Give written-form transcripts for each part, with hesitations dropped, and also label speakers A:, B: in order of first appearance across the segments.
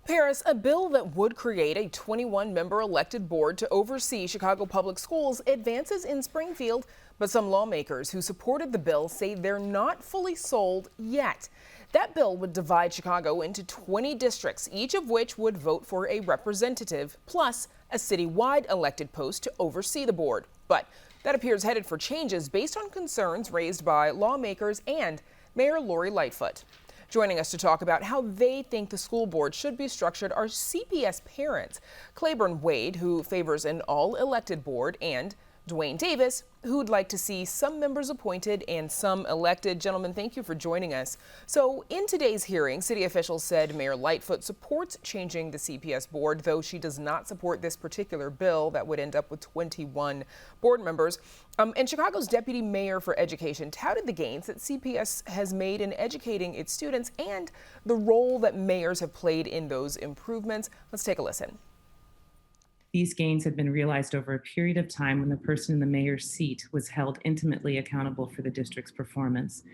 A: Paris, a bill that would create a 21-member elected board to oversee Chicago public schools advances in Springfield, but some lawmakers who supported the bill say they're not fully sold yet. That bill would divide Chicago into 20 districts, each of which would vote for a representative, plus a citywide elected post to oversee the board. But that appears headed for changes based on concerns raised by lawmakers and Mayor Lori Lightfoot. Joining us to talk about how they think the school board should be structured are CPS parents, Claiborne Wade, who favors an all-elected board, and Dwayne Davis, who'd like to see some members appointed and some elected. Gentlemen, thank you for joining us. So in today's hearing, city officials said Mayor Lightfoot supports changing the CPS board, though she does not support this particular bill that would end up with 21 board members. And Chicago's deputy mayor for education touted the gains that CPS has made in educating its students and the role that mayors have played in those improvements. Let's take a listen.
B: These gains have been realized over a period of time when the person in the mayor's seat was held intimately accountable for the district's performance.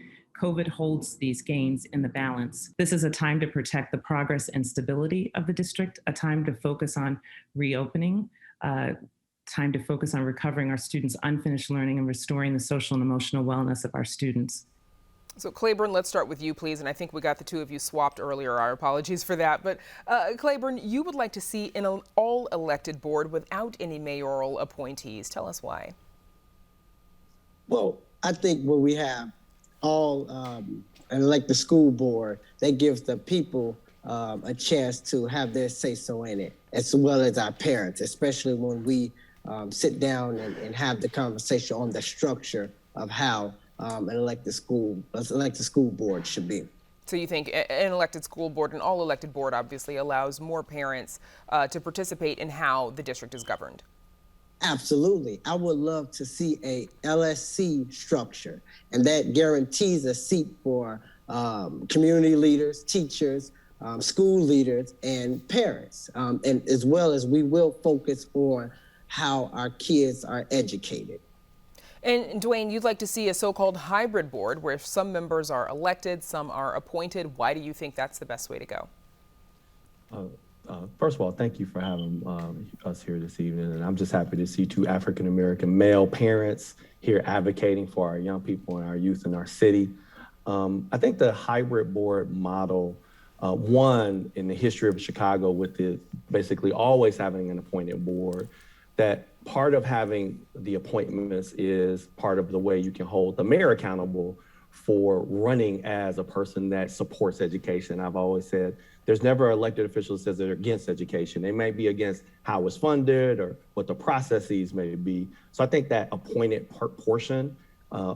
B: COVID holds these gains in the balance. This is a time to protect the progress and stability of the district, a time to focus on reopening, time to focus on recovering our students' unfinished learning and restoring the social and emotional wellness of our students.
A: So Claiborne, let's start with you, please. And I think we got the two of you swapped earlier. Our apologies for that. But Claiborne, you would like to see an all-elected board without any mayoral appointees. Tell us why.
C: Well, I think when we have all an elected school board, that gives the people a chance to have their say-so in it, as well as our parents, especially when we sit down and have the conversation on the structure of how an elected school board should be.
A: So you think an elected school board, an all-elected board, obviously allows more parents to participate in how the district is governed?
C: Absolutely. I would love to see a LSC structure, and that guarantees a seat for community leaders, teachers, school leaders, and parents, and as well as we will focus on how our kids are educated.
A: And Dwayne, you'd like to see a so-called hybrid board where some members are elected, some are appointed. Why do you think that's the best way to go?
D: First of all, thank you for having us here this evening. And I'm just happy to see two African-American male parents here advocating for our young people and our youth in our city. I think the hybrid board model, one in the history of Chicago with it basically always having an appointed board, that part of having the appointments is part of the way you can hold the mayor accountable for running as a person that supports education. I've always said there's never an elected official that says they're against education. They may be against how it's funded or what the processes may be. So I think that appointed portion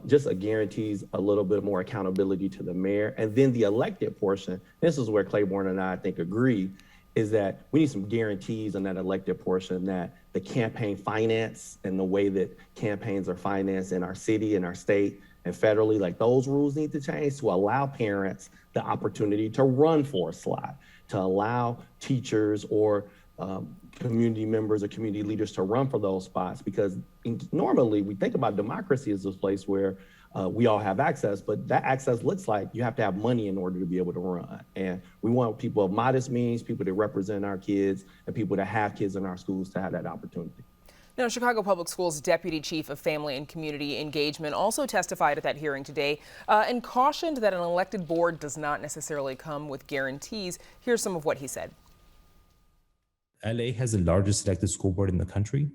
D: just guarantees a little bit more accountability to the mayor. And then the elected portion, this is where Claiborne and I think agree, is that we need some guarantees on that elected portion that the campaign finance and the way that campaigns are financed in our city and our state and federally, like those rules need to change to allow parents the opportunity to run for a slot, to allow teachers or community members or community leaders to run for those spots. Because normally we think about democracy as this place where we all have access, but that access looks like you have to have money in order to be able to run. And we want people of modest means, people that represent our kids, and people that have kids in our schools to have that opportunity.
A: Now, Chicago Public Schools Deputy Chief of Family and Community Engagement also testified at that hearing today and cautioned that an elected board does not necessarily come with guarantees. Here's some of what he said.
E: LA has the largest elected school board in the country,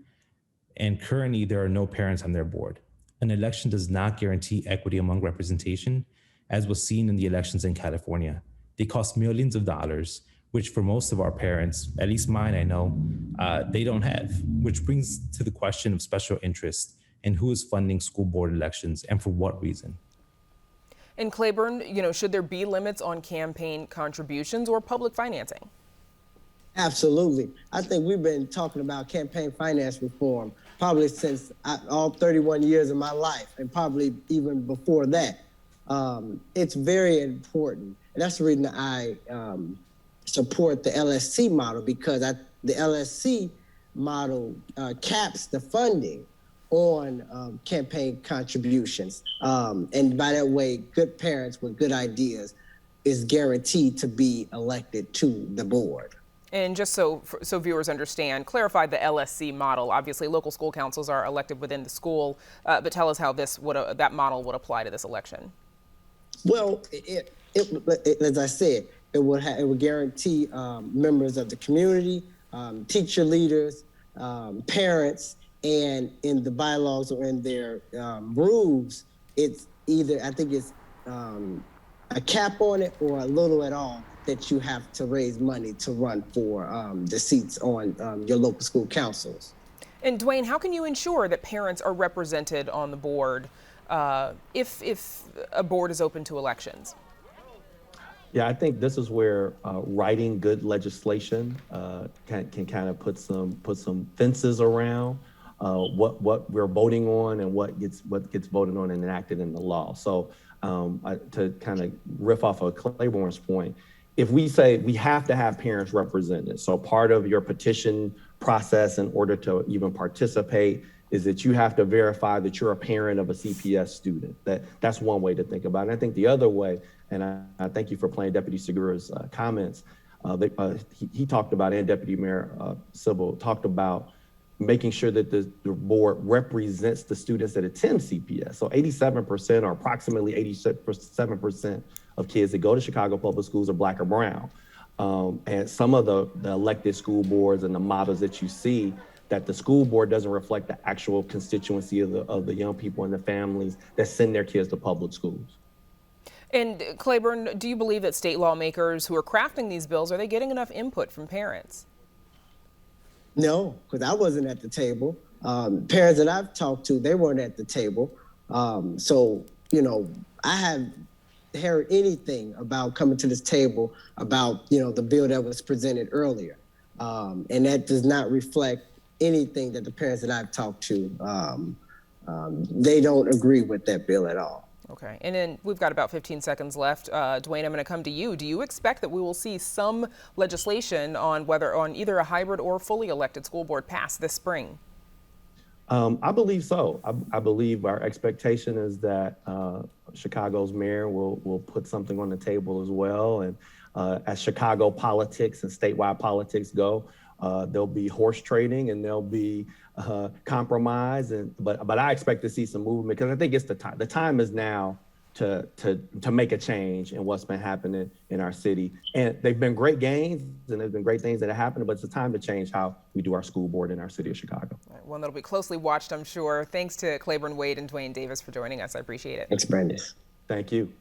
E: and currently there are no parents on their board. An election does not guarantee equity among representation, as was seen in the elections in California. They cost millions of dollars, which for most of our parents, at least mine, I know, they don't have, which brings to the question of special interest and who is funding school board elections and for what reason.
A: In Claiborne, should there be limits on campaign contributions or public financing?
C: Absolutely. I think we've been talking about campaign finance reform probably since all 31 years of my life, and probably even before that. It's very important. And that's the reason I support the LSC model, because the LSC model caps the funding on campaign contributions. And by that way, good parents with good ideas is guaranteed to be elected to the board.
A: And just so viewers understand, clarify the LSC model. Obviously, local school councils are elected within the school, but tell us how that model would apply to this election.
C: Well, as I said, it would guarantee members of the community, teacher leaders, parents, and in the bylaws or in their rules, it's either, I think it's a cap on it or a little at all that you have to raise money to run for the seats on your local school councils.
A: And Dwayne, how can you ensure that parents are represented on the board if a board is open to elections?
D: Yeah, I think this is where writing good legislation can kind of put some fences around what we're voting on and what gets voted on and enacted in the law. So to kind of riff off of Claiborne's point, if we say we have to have parents represented, so part of your petition process in order to even participate is that you have to verify that you're a parent of a CPS student. That's one way to think about it. And I think the other way, and I thank you for playing Deputy Segura's comments, he talked about, and Deputy Mayor Sybil talked about making sure that the board represents the students that attend CPS. So 87% or approximately 87% of kids that go to Chicago Public Schools are Black or brown. And some of the elected school boards and the models that you see, that the school board doesn't reflect the actual constituency of the young people and the families that send their kids to public schools.
A: And Claiborne, do you believe that state lawmakers who are crafting these bills, are they getting enough input from parents?
C: No, because I wasn't at the table. Parents that I've talked to, they weren't at the table. So, I haven't heard anything about coming to this table about, the bill that was presented earlier. And that does not reflect anything that the parents that I've talked to, they don't agree with that bill at all.
A: Okay, and then we've got about 15 seconds left. Dwayne, I'm going to come to you. Do you expect that we will see some legislation on either a hybrid or fully elected school board pass this spring?
D: I believe so. I believe our expectation is that Chicago's mayor will put something on the table as well. And as Chicago politics and statewide politics go, there'll be horse trading and there'll be compromise. But I expect to see some movement because I think it's the time. The time is now to make a change in what's been happening in our city. And they've been great gains and there's been great things that have happened, but it's the time to change how we do our school board in our city of Chicago.
A: One that'll be closely watched, I'm sure. Thanks to Claiborne Wade and Dwayne Davis for joining us. I appreciate it.
C: Thanks, Brandis.
D: Thank you.